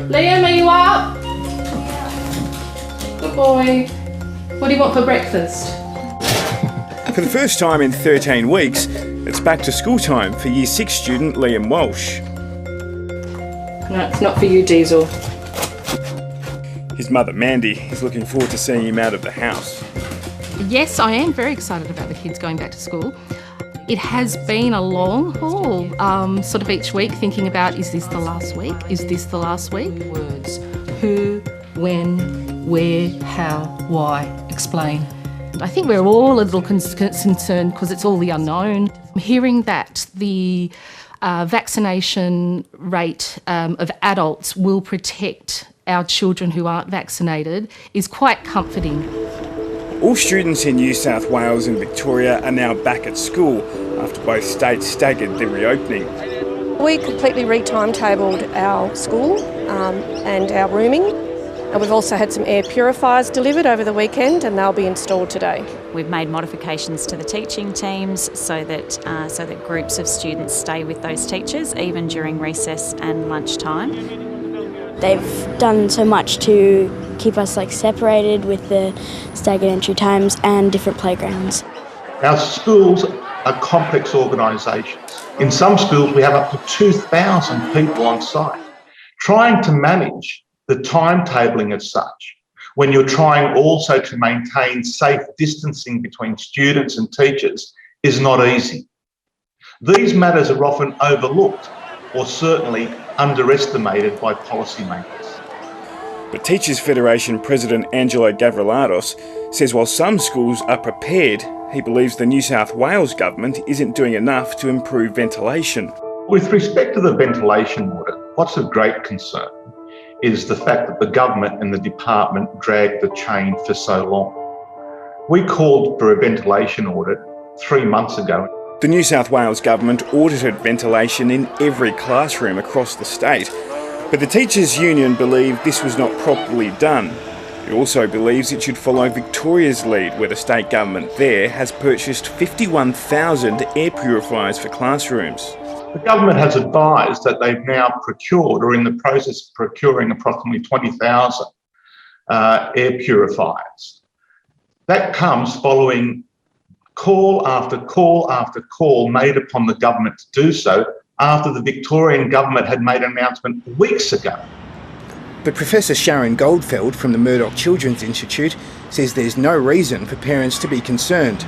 Liam, are you up? Good boy. What do you want for breakfast? For the first time in 13 weeks, it's back to school time for Year 6 student Liam Walsh. No, it's not for you, Diesel. His mother Mandy is looking forward to seeing him out of the house. Yes, I am very excited about the kids going back to school. It has been a long haul, sort of each week thinking about, is this the last week? Is this the last week? Words. Who, when, where, how, why, explain. I think we're all a little concerned because it's all the unknown. Hearing that the vaccination rate of adults will protect our children who aren't vaccinated is quite comforting. All students in New South Wales and Victoria are now back at school after both states staggered their reopening. We completely re-timetabled our school and our rooming. And we've also had some air purifiers delivered over the weekend and they'll be installed today. We've made modifications to the teaching teams so that groups of students stay with those teachers even during recess and lunchtime. They've done so much to keep us separated with the staggered entry times and different playgrounds. Our schools are complex organisations. In some schools we have up to 2,000 people on site. Trying to manage the timetabling as such, when you're trying also to maintain safe distancing between students and teachers, is not easy. These matters are often overlooked or certainly underestimated by policymakers. But Teachers Federation President Angelo Gavrilados says while some schools are prepared, he believes the New South Wales government isn't doing enough to improve ventilation. With respect to the ventilation audit, what's of great concern is the fact that the government and the department dragged the chain for so long. We called for a ventilation audit 3 months ago. The New South Wales government audited ventilation in every classroom across the state, but the Teachers Union believe this was not properly done. It also believes it should follow Victoria's lead, where the state government there has purchased 51,000 air purifiers for classrooms. The government has advised that they've now procured or in the process of procuring approximately 20,000 air purifiers. That comes following call after call after call made upon the government to do so after the Victorian government had made an announcement weeks ago. But Professor Sharon Goldfeld from the Murdoch Children's Institute says there's no reason for parents to be concerned.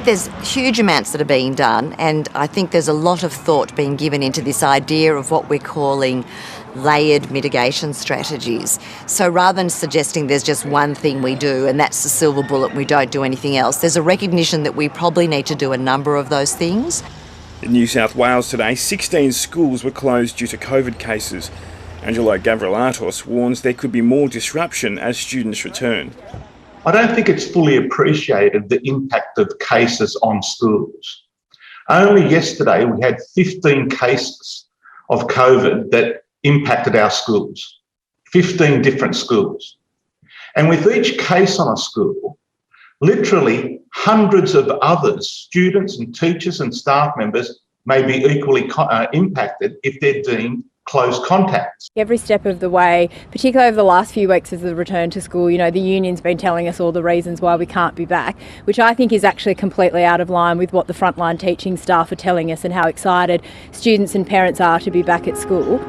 There's huge amounts that are being done, and I think there's a lot of thought being given into this idea of what we're calling layered mitigation strategies. So rather than suggesting there's just one thing we do and that's the silver bullet and we don't do anything else, there's a recognition that we probably need to do a number of those things. In New South Wales today, 16 schools were closed due to COVID cases. Angelo Gavrilados warns there could be more disruption as students return. I don't think it's fully appreciated the impact of cases on schools. Only yesterday we had 15 cases of COVID that impacted our schools, 15 different schools. And with each case on a school, literally hundreds of others, students and teachers and staff members, may be equally impacted if they're deemed close contacts. Every step of the way, particularly over the last few weeks of the return to school, the union's been telling us all the reasons why we can't be back, which I think is actually completely out of line with what the frontline teaching staff are telling us and how excited students and parents are to be back at school.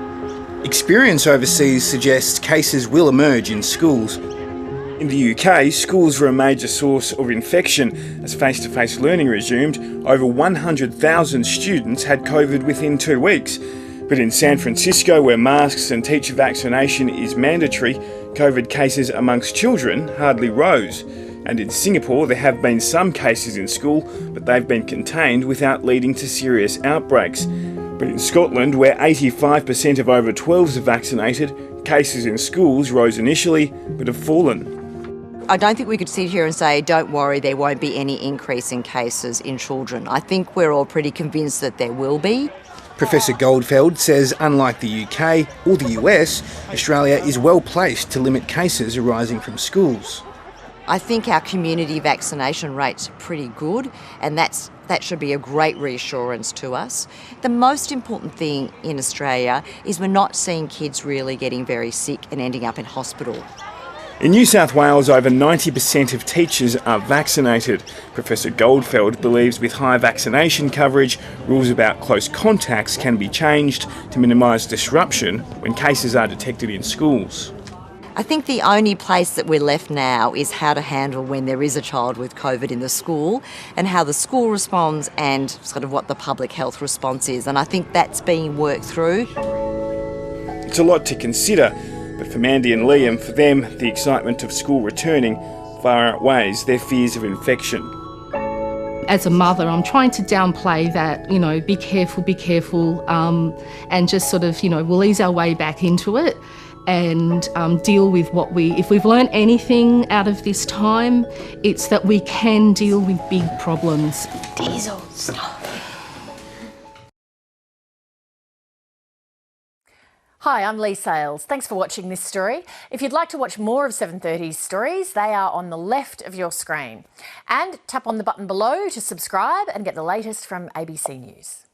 Experience overseas suggests cases will emerge in schools. In the UK, schools were a major source of infection. As face-to-face learning resumed, over 100,000 students had COVID within 2 weeks. But in San Francisco, where masks and teacher vaccination is mandatory, COVID cases amongst children hardly rose. And in Singapore, there have been some cases in school, but they've been contained without leading to serious outbreaks. But in Scotland, where 85% of over 12s are vaccinated, cases in schools rose initially, but have fallen. I don't think we could sit here and say, don't worry, there won't be any increase in cases in children. I think we're all pretty convinced that there will be. Professor Goldfeld says unlike the UK or the US, Australia is well placed to limit cases arising from schools. I think our community vaccination rates are pretty good, and that should be a great reassurance to us. The most important thing in Australia is we're not seeing kids really getting very sick and ending up in hospital. In New South Wales, over 90% of teachers are vaccinated. Professor Goldfeld believes with high vaccination coverage, rules about close contacts can be changed to minimise disruption when cases are detected in schools. I think the only place that we're left now is how to handle when there is a child with COVID in the school and how the school responds and sort of what the public health response is. And I think that's being worked through. It's a lot to consider, but for Mandy and Liam, for them, the excitement of school returning far outweighs their fears of infection. As a mother, I'm trying to downplay that, be careful, and just sort of, we'll ease our way back into it and deal with if we've learnt anything out of this time, it's that we can deal with big problems. Diesel, stop. Hi, I'm Lee Sales. Thanks for watching this story. If you'd like to watch more of 7:30's stories, they are on the left of your screen. And tap on the button below to subscribe and get the latest from ABC News.